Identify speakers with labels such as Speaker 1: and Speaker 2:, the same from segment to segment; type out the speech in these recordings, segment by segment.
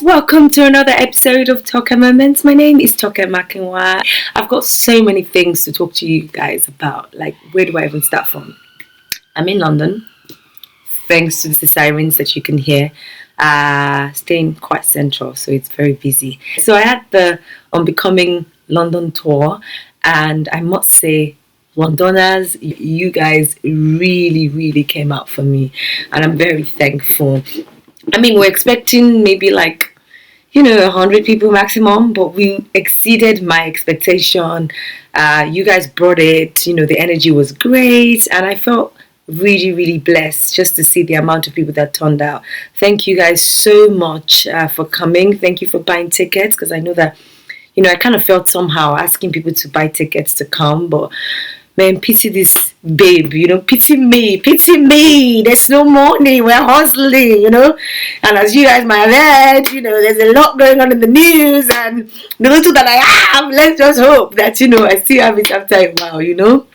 Speaker 1: welcome to another episode of TokeMoments. My name is TokeMakinwa. I've got so many things to talk to you guys about. Like, where do I even start from? I'm in London, thanks to the sirens that you can hear. Staying quite central, so it's very busy. So I had the Unbecoming London tour, and I must say, Londoners, you guys really came out for me, and I'm very thankful. I mean, we're expecting maybe 100 people maximum, but we exceeded my expectation. You guys brought it, the energy was great, and I felt really blessed just to see the amount of people that turned out. Thank you guys so much for coming. Thank you for buying tickets, because I know that, I kind of felt somehow asking people to buy tickets to come, but man, pity this babe, pity me. There's no money, we're hustling, And as you guys might have heard, there's a lot going on in the news, and the little that I have, let's just hope that, I still have it after a while,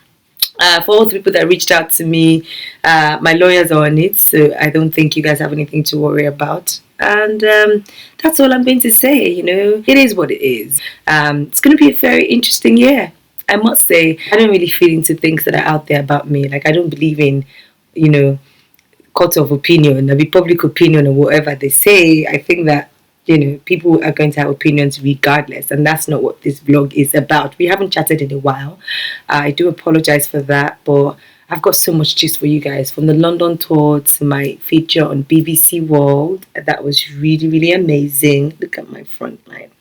Speaker 1: For all the people that reached out to me, my lawyers are on it, so I don't think you guys have anything to worry about. And that's all I'm going to say, It is what it is. It's going to be a very interesting year. I must say, I don't really feed into things that are out there about me. Like, I don't believe in, court of opinion, or the public opinion, or whatever they say. I think that, people are going to have opinions regardless. And that's not what this vlog is about. We haven't chatted in a while. I do apologize for that. But I've got so much gist for you guys. From the London tour to my feature on BBC World. That was really amazing. Look at my front line.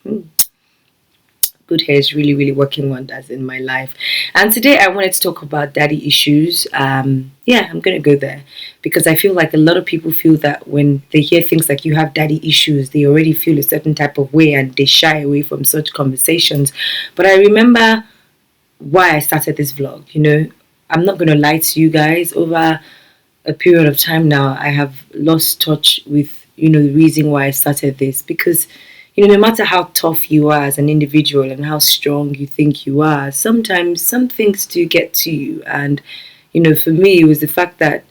Speaker 1: Good hair is really working wonders in my life. And today I wanted to talk about daddy issues. I'm going to go there, because I feel like a lot of people feel that when they hear things like you have daddy issues, they already feel a certain type of way and they shy away from such conversations. But I remember why I started this vlog. I'm not going to lie to you guys. Over a period of time now, I have lost touch with, the reason why I started this, because no matter how tough you are as an individual and how strong you think you are, sometimes some things do get to you. And, for me, it was the fact that,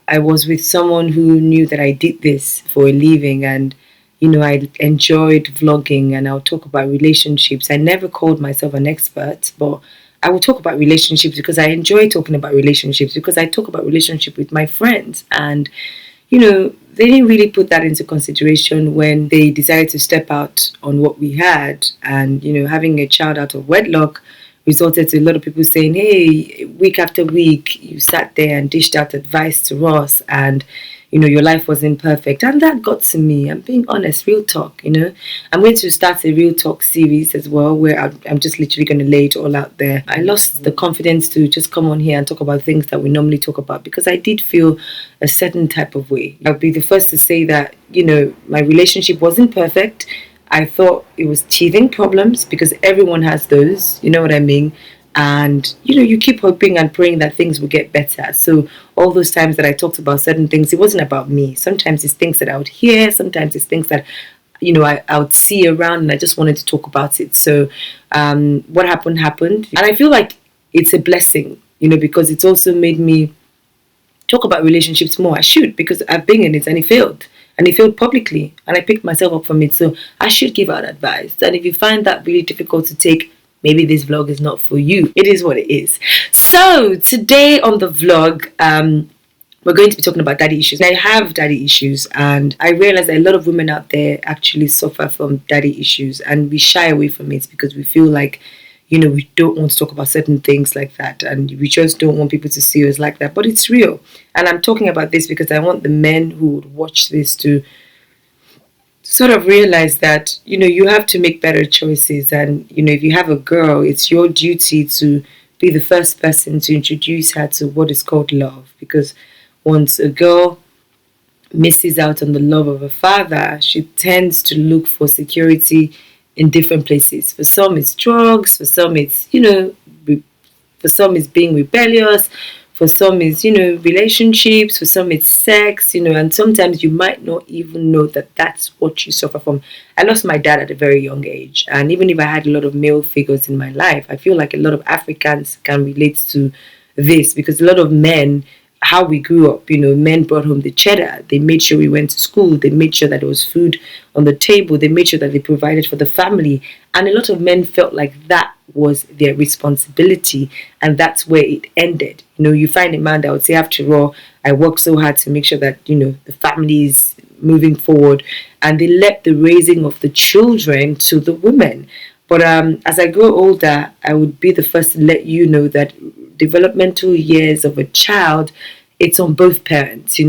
Speaker 1: I was with someone who knew that I did this for a living, and, I enjoyed vlogging, and I'll talk about relationships. I never called myself an expert, but I will talk about relationships because I enjoy talking about relationships, because I talk about relationship with my friends. And, they didn't really put that into consideration when they decided to step out on what we had. And, having a child out of wedlock resulted to a lot of people saying, hey, week after week, you sat there and dished out advice to us, and, your life wasn't perfect. And that got to me. I'm being honest, real talk, I'm going to start a real talk series as well, where I'm just literally going to lay it all out there. I lost the confidence to just come on here and talk about things that we normally talk about, because I did feel a certain type of way. I'll be the first to say that, my relationship wasn't perfect. I thought it was teething problems, because everyone has those, you know what I mean? And, you keep hoping and praying that things will get better. So all those times that I talked about certain things, it wasn't about me. Sometimes it's things that I would hear. Sometimes it's things that, I would see around, and I just wanted to talk about it. So what happened. And I feel like it's a blessing, because it's also made me talk about relationships more. I should, because I've been in it and it failed. And it failed publicly. And I picked myself up from it. So I should give out advice. And if you find that really difficult to take, maybe this vlog is not for you. It is what it is. So today on the vlog, we're going to be talking about daddy issues. I have daddy issues, and I realize that a lot of women out there actually suffer from daddy issues, and we shy away from it because we feel like, we don't want to talk about certain things like that, and we just don't want people to see us like that. But it's real. And I'm talking about this because I want the men who would watch this to sort of realize that, you have to make better choices. And, if you have a girl, it's your duty to be the first person to introduce her to what is called love. Because once a girl misses out on the love of a father, she tends to look for security in different places. For some, it's drugs. For some, it's, for some, it's being rebellious. For some, it's, relationships. For some, it's sex, and sometimes you might not even know that that's what you suffer from. I lost my dad at a very young age. And even if I had a lot of male figures in my life, I feel like a lot of Africans can relate to this, because a lot of men how we grew up. Men brought home the cheddar. They made sure we went to school. They made sure that there was food on the table. They made sure that they provided for the family. And a lot of men felt like that was their responsibility, and that's where it ended. You find a man that would say, after all, I work so hard to make sure that, the family is moving forward, and they left the raising of the children to the women. But as I grow older, I would be the first to let you know that developmental years of a child, it's on both parents.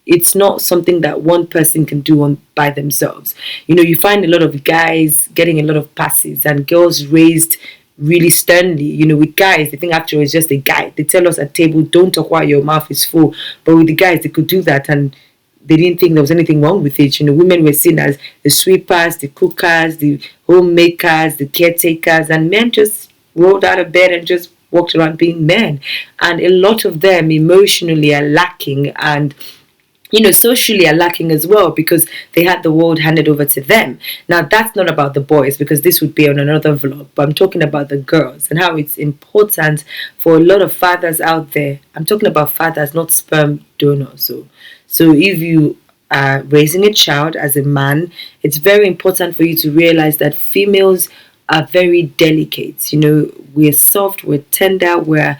Speaker 1: It's not something that one person can do on by themselves. You find a lot of guys getting a lot of passes, and girls raised really sternly. With guys, they think after all it's just a guy. They tell us at table, don't talk while your mouth is full. But with the guys, they could do that, and they didn't think there was anything wrong with it. Women were seen as the sweepers, the cookers, the homemakers, the caretakers, and men just rolled out of bed and just walked around being men. And a lot of them emotionally are lacking, and socially are lacking as well, because they had the world handed over to them. Now, that's not about the boys, because this would be on another vlog, but I'm talking about the girls and how it's important for a lot of fathers out there. I'm talking about fathers, not sperm donors. So if you are raising a child as a man, it's very important for you to realize that females are very delicate. We're soft, we're tender, we're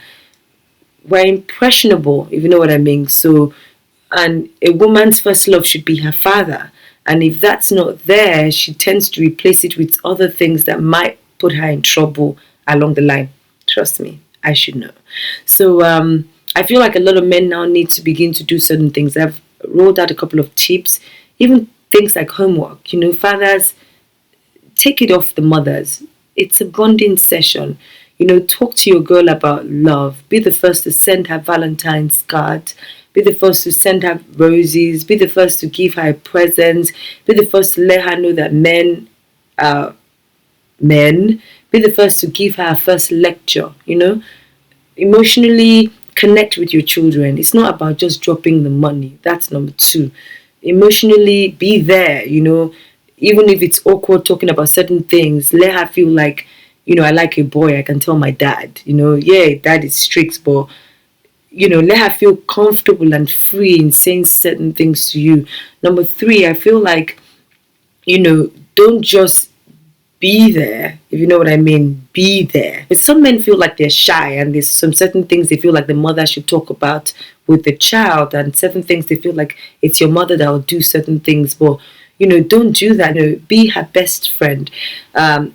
Speaker 1: impressionable, if you know what I mean. And a woman's first love should be her father. And if that's not there, she tends to replace it with other things that might put her in trouble along the line. Trust me, I should know. So I feel like a lot of men now need to begin to do certain things. I've rolled out a couple of tips, even things like homework. Fathers, take it off the mothers. It's a bonding session. Talk to your girl about love. Be the first to send her Valentine's card. Be the first to send her roses. Be the first to give her presents. Be the first to let her know that men are men. Be the first to give her first lecture. Emotionally connect with your children. It's not about just dropping the money. That's number 2. Emotionally be there. Even if it's awkward talking about certain things, let her feel like, I like a boy, I can tell my dad. Yeah, dad is strict, but let her feel comfortable and free in saying certain things to you. Number 3, I feel like, don't just be there, if you know what I mean. Be there. But some men feel like they're shy, and there's some certain things they feel like the mother should talk about with the child, and certain things they feel like it's your mother that will do certain things. But don't do that. Be her best friend. I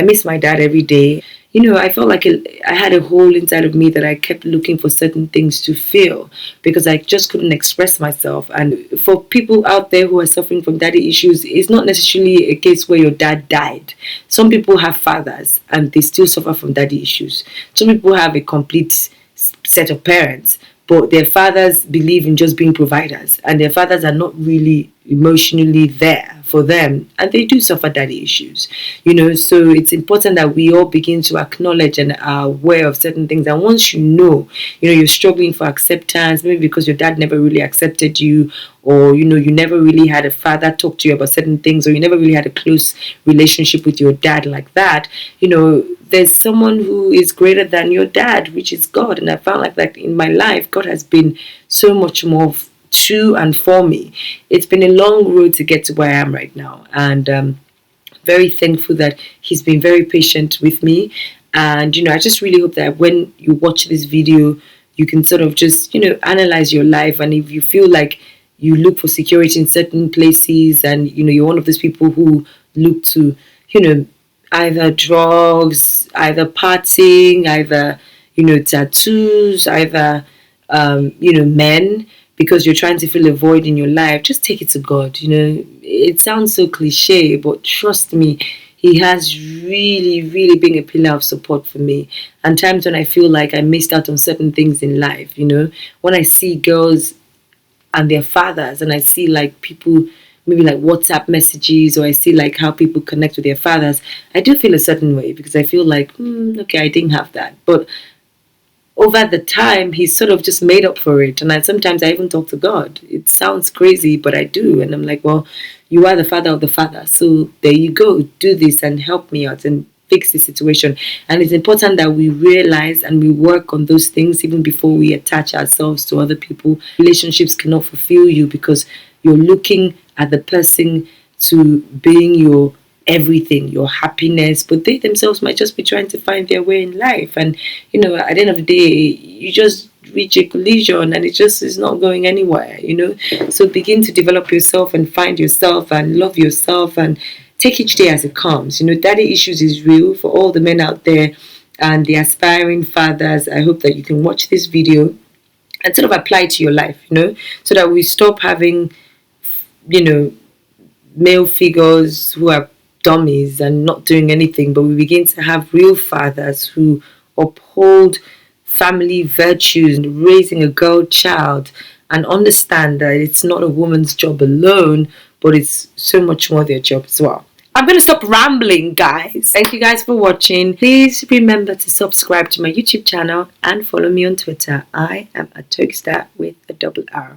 Speaker 1: miss my dad every day. I felt like I had a hole inside of me that I kept looking for certain things to fill, because I just couldn't express myself. And for people out there who are suffering from daddy issues, it's not necessarily a case where your dad died. Some people have fathers and they still suffer from daddy issues. Some people have a complete set of parents, but their fathers believe in just being providers, and their fathers are not really emotionally there for them, and they do suffer daddy issues. So it's important that we all begin to acknowledge and are aware of certain things. And once you're struggling for acceptance, maybe because your dad never really accepted you, or you never really had a father talk to you about certain things, or you never really had a close relationship with your dad like that, there's someone who is greater than your dad, which is God. And I found like that in my life. God has been so much more to and for me. It's been a long road to get to where I am right now, and very thankful that he's been very patient with me. And I just really hope that when you watch this video, you can sort of just analyze your life. And if you feel like you look for security in certain places, and you're one of those people who look to either drugs, either partying, either tattoos, either men, because you're trying to fill a void in your life, just take it to God. It sounds so cliche, but trust me, he has really, really been a pillar of support for me. And times when I feel like I missed out on certain things in life, when I see girls and their fathers, and I see like people, maybe like WhatsApp messages, or I see like how people connect with their fathers, I do feel a certain way, because I feel like, okay, I didn't have that. But over the time, he's sort of just made up for it. And sometimes I even talk to God. It sounds crazy, but I do. And I'm like, well, you are the father of the father. So there you go. Do this and help me out. And fix the situation. And it's important that we realize and we work on those things even before we attach ourselves to other people. Relationships cannot fulfill you because you're looking at the person to being your everything, your happiness, but they themselves might just be trying to find their way in life. And at the end of the day, you just reach a collision and it just is not going anywhere. So begin to develop yourself and find yourself and love yourself and take each day as it comes. Daddy issues is real for all the men out there and the aspiring fathers. I hope that you can watch this video and sort of apply it to your life, so that we stop having male figures who are dummies and not doing anything, but we begin to have real fathers who uphold family virtues and raising a girl child, and understand that it's not a woman's job alone, but it's so much more their job as well. I'm going to stop rambling, guys. Thank you guys for watching. Please remember to subscribe to my YouTube channel and follow me on Twitter. I am a Tokestar with a double R.